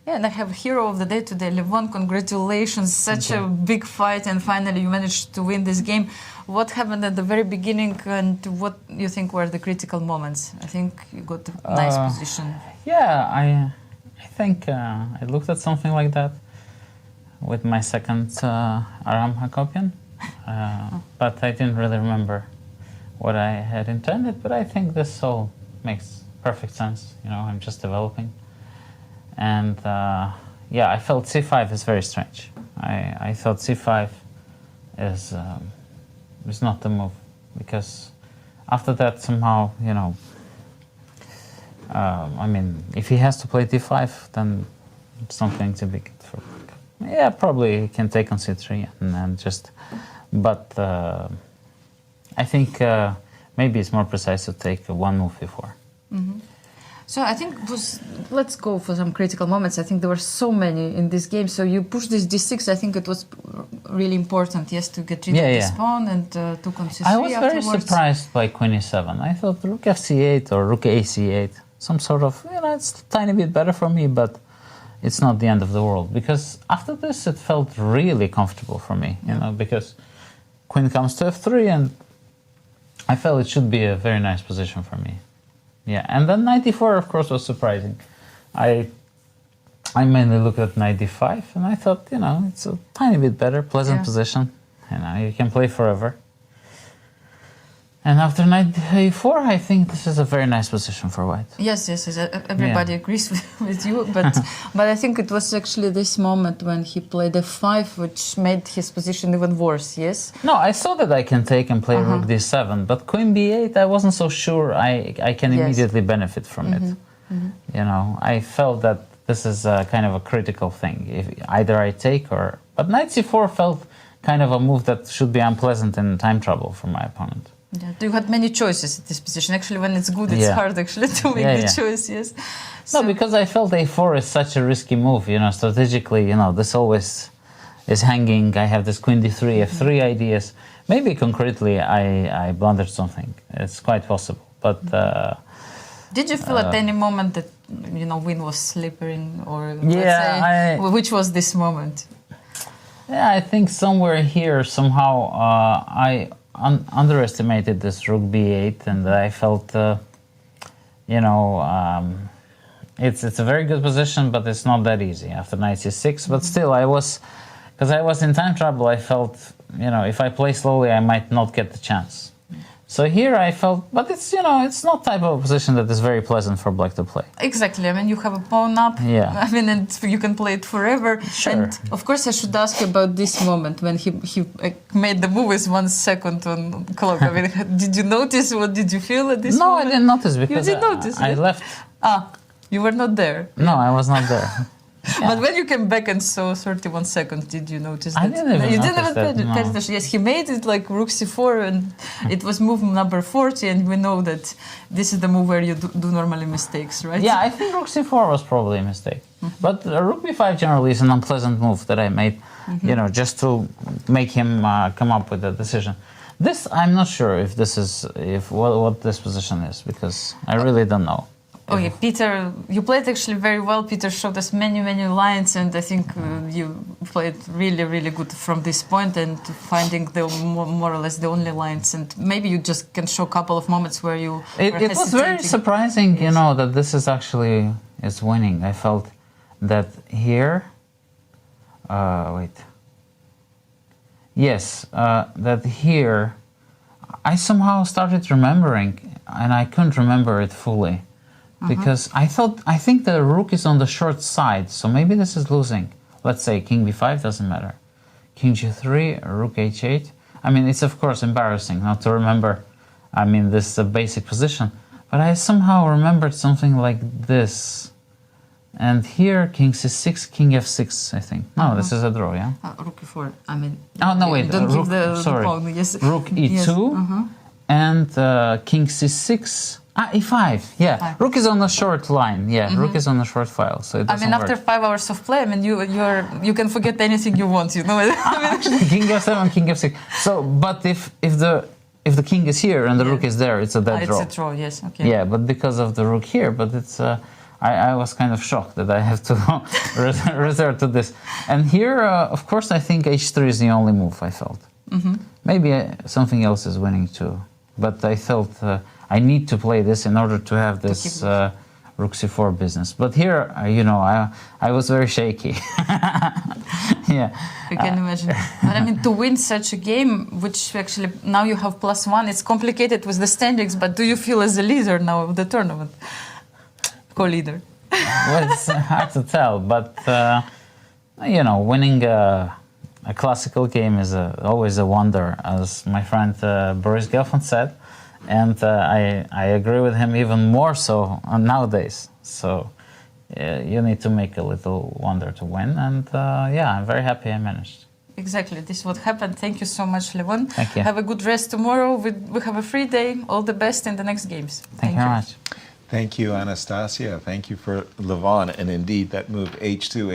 Yeah, and I have hero of the day today, Levon. Congratulations! Such a big fight, and finally you managed to win this game. What happened at the very beginning, and what you think were the critical moments? I think you got a nice position. Yeah, I think I looked at something like that with my second Aram Hakopian, but I didn't really remember what I had intended. But I think this all makes perfect sense. You know, I'm just developing. And yeah, I felt c5 is very strange. I thought c5 is not the move, because after that somehow, you know, I mean, if he has to play d5, then it's not going to be good for black. Yeah, probably he can take on c3 and then just, but I think maybe it's more precise to take one move before. Mm-hmm. So I think let's go for some critical moments. I think there were so many in this game. So you pushed this d6. I think it was really important, yes, to get rid of this pawn and took on c3 I was very afterwards. surprised by queen e7. I thought rook fc8 or rook ac8, some sort of, you know, it's a tiny bit better for me, but it's not the end of the world. Because after this, it felt really comfortable for me, you know, because queen comes to f3, and I felt it should be a very nice position for me. Yeah, and then knight d4, of course, was surprising. I mainly looked at knight d5, and I thought, you know, it's a tiny bit better, pleasant position. You know, you can play forever. And after knight e4, I think this is a very nice position for white. Yes, everybody agrees with you, but I think it was actually this moment when he played f5, which made his position even worse, yes? No, I saw that I can take and play rook d7, but queen b8, I wasn't so sure I can immediately benefit from it. You know, I felt that this is a kind of a critical thing. If either I take or... But knight c4 felt kind of a move that should be unpleasant in time trouble for my opponent. Yeah, you had many choices at this position. Actually, when it's good, it's hard actually to make the choice, yes. So, no, because I felt a4 is such a risky move, you know, strategically, you know, this always is hanging. I have this queen d3, f3 ideas. Maybe concretely I blundered something. It's quite possible, but... did you feel at any moment that, you know, win was slipping, or which was this moment? Yeah, I think somewhere here, somehow, I underestimated this rook b8, and I felt, you know, it's a very good position, but it's not that easy after knight c6. But still, because I was in time trouble, I felt, you know, if I play slowly, I might not get the chance. So here I felt, but it's, you know, it's not type of position that is very pleasant for black to play. Exactly. I mean, you have a pawn up. Yeah. I mean, and you can play it forever. Sure. And of course, I should ask you about this moment when he made the move with 1 second on clock. I mean, did you notice? What did you feel at this moment? No, I didn't notice, because you did notice, I left. Ah, you were not there. No, I was not there. But when you came back and saw 31 seconds, did you notice that? I didn't even notice that, no. Pay attention. Yes, he made it like rook c4, and it was move number 40, and we know that this is the move where you do normally mistakes, right? Yeah, I think rook c4 was probably a mistake. But rook b5 generally is an unpleasant move that I made, you know, just to make him come up with a decision. This, I'm not sure if this is, what this position is, because I really don't know. Okay, Peter, you played actually very well. Peter showed us many lines, and I think you played really good from this point, and finding the more or less the only lines. And maybe you just can show a couple of moments where you It was very surprising, you know, that this is actually winning. I felt that here... Yes, that here I somehow started remembering, and I couldn't remember it fully. Because I think the rook is on the short side, so maybe this is losing. Let's say king b5, doesn't matter. King g3, rook h8. I mean, it's of course embarrassing not to remember, I mean, this basic position. But I somehow remembered something like this. And here, king c6, king f6, I think. No, this is a draw, yeah? Rook e4, I mean... Oh, no, wait, don't rook, give the sorry. pawn, yes. Rook e2, and king c6... e5, yeah. 5. Rook is on a short line, rook is on a short file, so it doesn't work. After 5 hours of play, I mean, you can forget anything you want, you know? Actually, king f7, king f6. So, but if the king is here and the rook is there, it's a dead draw. It's a draw, yes, okay. Yeah, but because of the rook here, but it's... I was kind of shocked that I have to resort to this. And here, of course, I think h3 is the only move I felt. Maybe something else is winning too. But I felt I need to play this in order to have this rook c4 business. But here, I was very shaky. Yeah. You can imagine. But I mean, to win such a game, which actually now you have +1, it's complicated with the standings, but do you feel as a leader now of the tournament? Co-leader? Well, it's hard to tell, but, winning a classical game is always a wonder, as my friend Boris Gelfand said, and I agree with him even more so nowadays. So you need to make a little wonder to win, and I'm very happy I managed. Exactly, this is what happened. Thank you so much, Levon. Thank you. Have a good rest tomorrow. We have a free day. All the best in the next games. Thank you very much. Thank you, Anastasiya. Thank you for Levon. And indeed, that move h2,